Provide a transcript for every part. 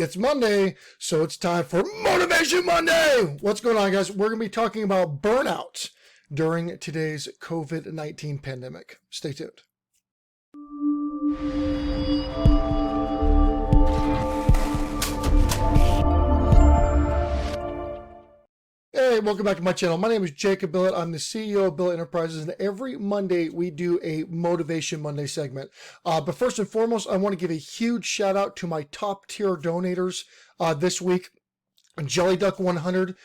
It's Monday, so it's time for Motivation Monday. What's going on, guys? We're going to be talking about burnout during today's COVID-19 pandemic. Stay tuned. Hey, welcome back to my channel. My name is Jacob Billett. I'm the CEO of Billett Enterprises, and every Monday we do a Motivation Monday segment. But first and foremost, I want to give a huge shout out to my top tier donators this week. Jelly Duck 100,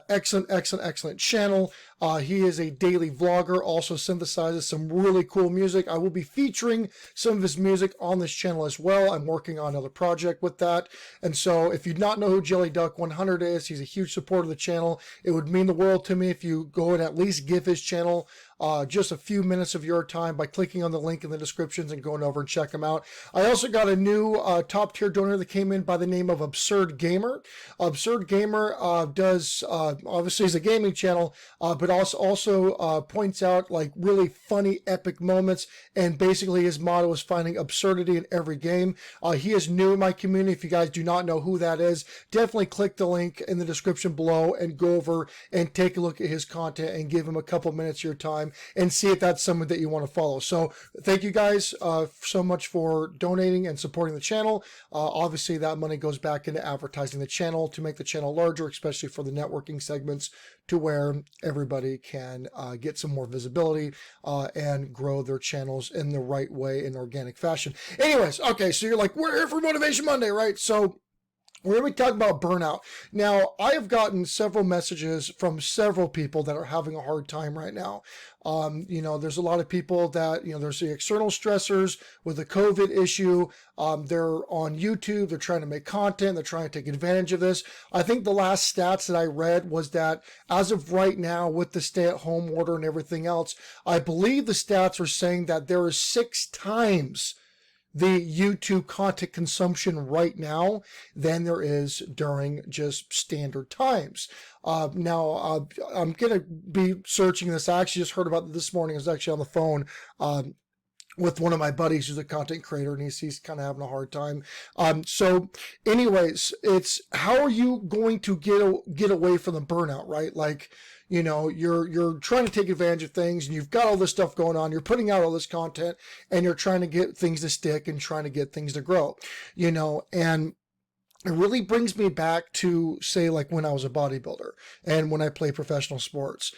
excellent channel. He is a daily vlogger, also synthesizes some really cool music. I will be featuring some of his music on this channel as well. I'm working on another project with that. And so if you do not know who Jelly Duck 100 is, he's a huge supporter of the channel. It would mean the world to me if you go and at least give his channel just a few minutes of your time by clicking on the link in the descriptions and going over and check him out. I also got a new top tier donor that came in by the name of AbsurdGamer. AbsurdGamer does, obviously he's a gaming channel, but also points out like really funny, epic moments, and basically his motto is finding absurdity in every game. He is new in my community. If you guys do not know who that is, definitely click the link in the description below and go over and take a look at his content and give him a couple minutes of your time and see if that's someone that you want to follow. So thank you guys so much for donating and supporting the channel. Obviously that money goes back into advertising the channel to make the channel larger, especially for the networking segments, to where everybody can get some more visibility and grow their channels in the right way in organic fashion. Anyways, okay, so you're like, we're here for Motivation Monday, right? So we're going to be talking about burnout. Now, I have gotten several messages from several people that are having a hard time right now. There's a lot of people that, there's the external stressors with the COVID issue. They're on YouTube. They're trying to make content. They're trying to take advantage of this. I think the last stats that I read was that as of right now, with the stay-at-home order and everything else, I believe the stats are saying that there is 6 times the YouTube content consumption right now than there is during just standard times. Now, I'm going to be searching this. I actually just heard about it this morning. I was actually on the phone with one of my buddies who's a content creator, and he's kind of having a hard time. So anyways, it's how are you going to get away from the burnout, right? Like, you're trying to take advantage of things, and you've got all this stuff going on. You're putting out all this content, and you're trying to get things to stick and trying to get things to grow, and it really brings me back to, say, like when I was a bodybuilder and when I played professional sports.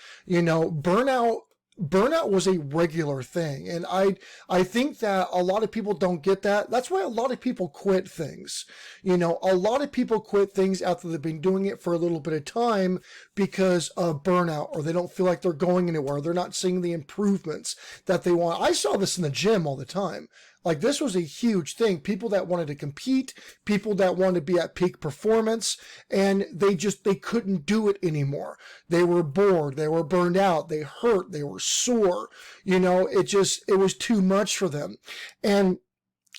Burnout was a regular thing, and I think that a lot of people don't get that. That's why a lot of people quit things. A lot of people quit things after they've been doing it for a little bit of time because of burnout, or they don't feel like they're going anywhere. They're not seeing the improvements that they want. I saw this in the gym all the time. Like, this was a huge thing. People that wanted to compete, people that wanted to be at peak performance, and they couldn't do it anymore. They were bored. They were burned out. They hurt. They were sore. It was too much for them. And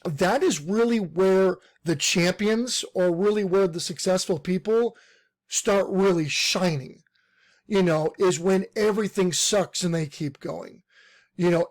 that is really where the champions, or really where the successful people start really shining, is when everything sucks and they keep going.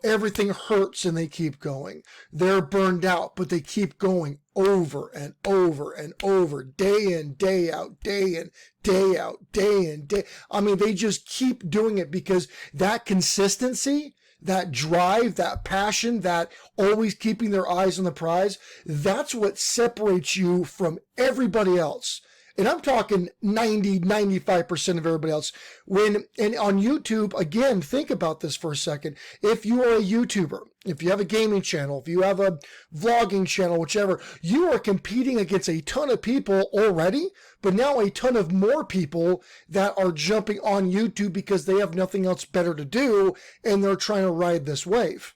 Everything hurts and they keep going. They're burned out, but they keep going over and over and over, day in, day out, day in, day out, day in, day. I mean, they just keep doing it because that consistency, that drive, that passion, that always keeping their eyes on the prize, that's what separates you from everybody else. And I'm talking 95% of everybody else. And on YouTube, again, think about this for a second. If you are a YouTuber, if you have a gaming channel, if you have a vlogging channel, whichever, you are competing against a ton of people already, but now a ton of more people that are jumping on YouTube because they have nothing else better to do, and they're trying to ride this wave.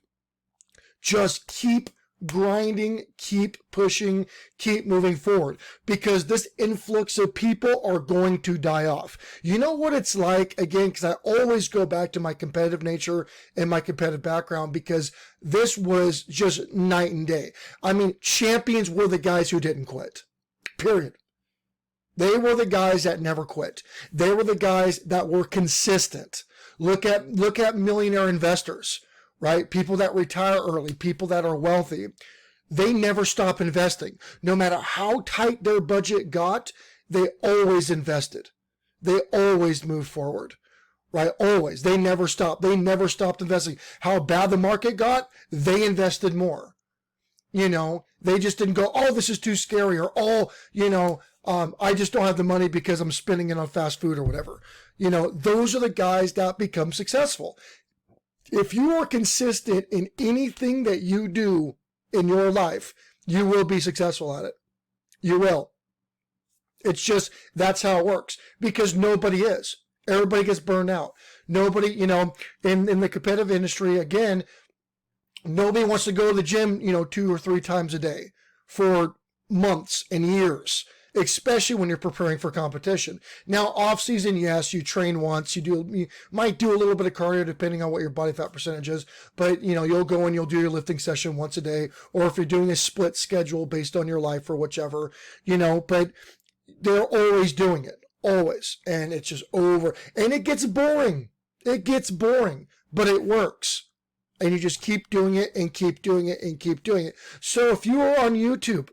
Just keep grinding, keep pushing, keep moving forward, because this influx of people are going to die off. You know what it's like, again, because I always go back to my competitive nature and my competitive background, because this was just night and day. I mean, champions were the guys who didn't quit, period. They were the guys that never quit. They were the guys that were consistent. Look at millionaire investors, right? People that retire early, people that are wealthy. They never stop investing. No matter how tight their budget got, they always invested. They always moved forward, right? Always. They never stopped. They never stopped investing. How bad the market got, they invested more. They just didn't go, oh, this is too scary, or, oh, I just don't have the money because I'm spending it on fast food or whatever. Those are the guys that become successful. If you are consistent in anything that you do in your life, you will be successful at it. You will. It's just, that's how it works, because nobody is. Everybody gets burned out. Nobody, in the competitive industry, again, nobody wants to go to the gym, 2 or 3 times a day for months and years, especially when you're preparing for competition. Now, off season, yes, you train once, you might do a little bit of cardio depending on what your body fat percentage is, but you'll go and you'll do your lifting session once a day, or if you're doing a split schedule based on your life or whichever, but they're always doing it, always, and it's just over, and it gets boring. It gets boring, but it works. And you just keep doing it and keep doing it and keep doing it. So if you are on YouTube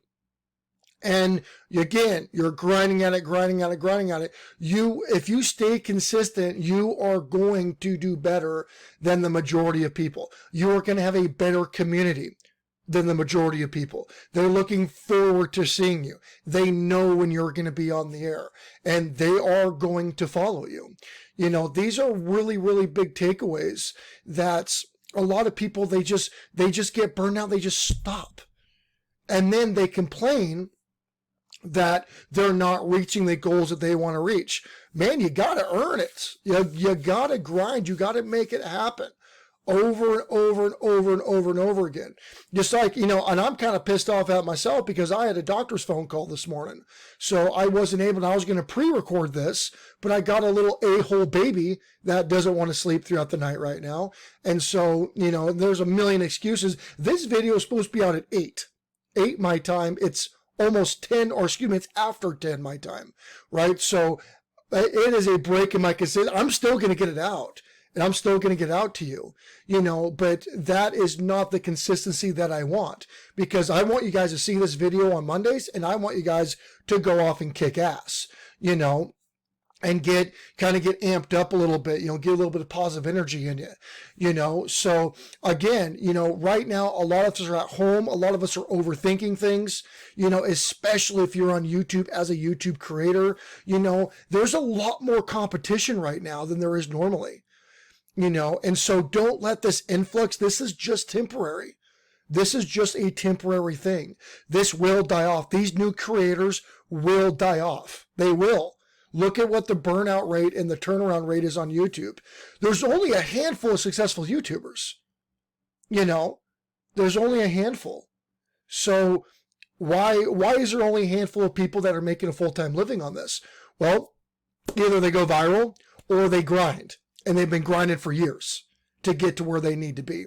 and again, you're grinding at it, if you stay consistent, you are going to do better than the majority of people. You are going to have a better community than the majority of people. They're looking forward to seeing you. They know when you're going to be on the air, and they are going to follow you. These are really, really big takeaways that's, a lot of people, they just get burned out. They just stop. And then they complain that they're not reaching the goals that they want to reach. Man, you got to earn it. You got to grind. You got to make it happen over and over and over and over and over again. Just like, and I'm kind of pissed off at myself because I had a doctor's phone call this morning. So I wasn't able, I was going to pre-record this, but I got a little a-hole baby that doesn't want to sleep throughout the night right now. And so, there's a million excuses. This video is supposed to be out at 8 my time. It's almost 10, or it's after 10 my time, right? So it is a break in my consistency. I'm still going to get it out. And I'm still going to get out to you, but that is not the consistency that I want, because I want you guys to see this video on Mondays, and I want you guys to go off and kick ass, and get amped up a little bit, get a little bit of positive energy in you, So again, right now, a lot of us are at home. A lot of us are overthinking things, especially if you're on YouTube as a YouTube creator, there's a lot more competition right now than there is normally. And so don't let this influx. This is just temporary. This is just a temporary thing. This will die off. These new creators will die off. They will. Look at what the burnout rate and the turnaround rate is on YouTube. There's only a handful of successful YouTubers. There's only a handful. So why is there only a handful of people that are making a full-time living on this? Well, either they go viral or they grind. And they've been grinding for years to get to where they need to be.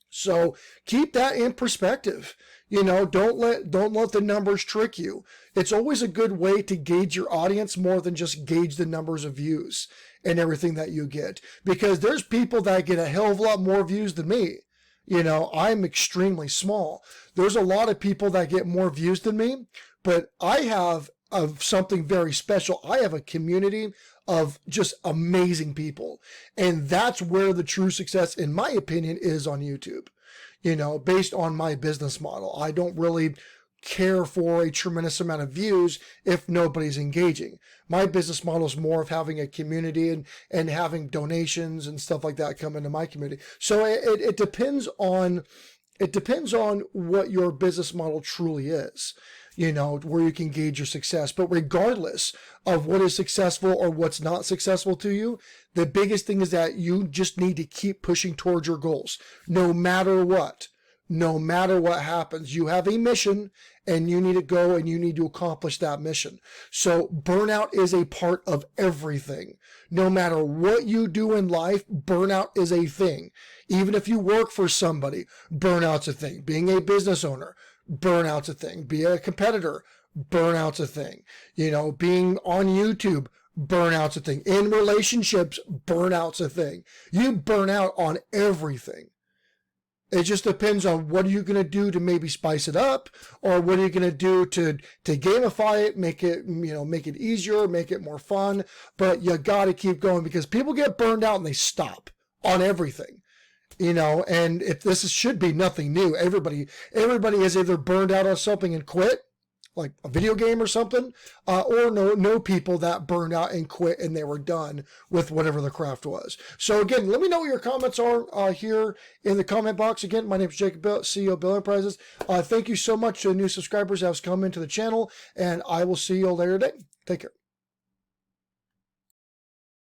So keep that in perspective. Don't let the numbers trick you. It's always a good way to gauge your audience more than just gauge the numbers of views and everything that you get. Because there's people that get a hell of a lot more views than me. I'm extremely small. There's a lot of people that get more views than me, but I have something very special. I have a community of just amazing people. And that's where the true success, in my opinion, is on YouTube, based on my business model. I don't really care for a tremendous amount of views if nobody's engaging. My business model is more of having a community and having donations and stuff like that come into my community. So it depends on what your business model truly is. Where you can gauge your success. But regardless of what is successful or what's not successful to you, the biggest thing is that you just need to keep pushing towards your goals. No matter what happens, you have a mission and you need to go and you need to accomplish that mission. So burnout is a part of everything. No matter what you do in life, burnout is a thing. Even if you work for somebody, burnout's a thing. Being a business owner, burnout's a thing. Be a competitor, burnout's a thing. Being on YouTube, burnout's a thing. In relationships, burnout's a thing. You burn out on everything. It just depends on what are you going to do to maybe spice it up, or what are you going to do to gamify it, make it, make it easier, make it more fun. But you got to keep going, because people get burned out and they stop on everything. And if should be nothing new. Everybody has either burned out on something and quit, like a video game or something, or know people that burned out and quit and they were done with whatever the craft was. So again, let me know what your comments are here in the comment box. Again, my name is Jacob Billett, CEO of Billett Enterprises. Thank you so much to the new subscribers that have come into the channel, and I will see you all later today. Take care.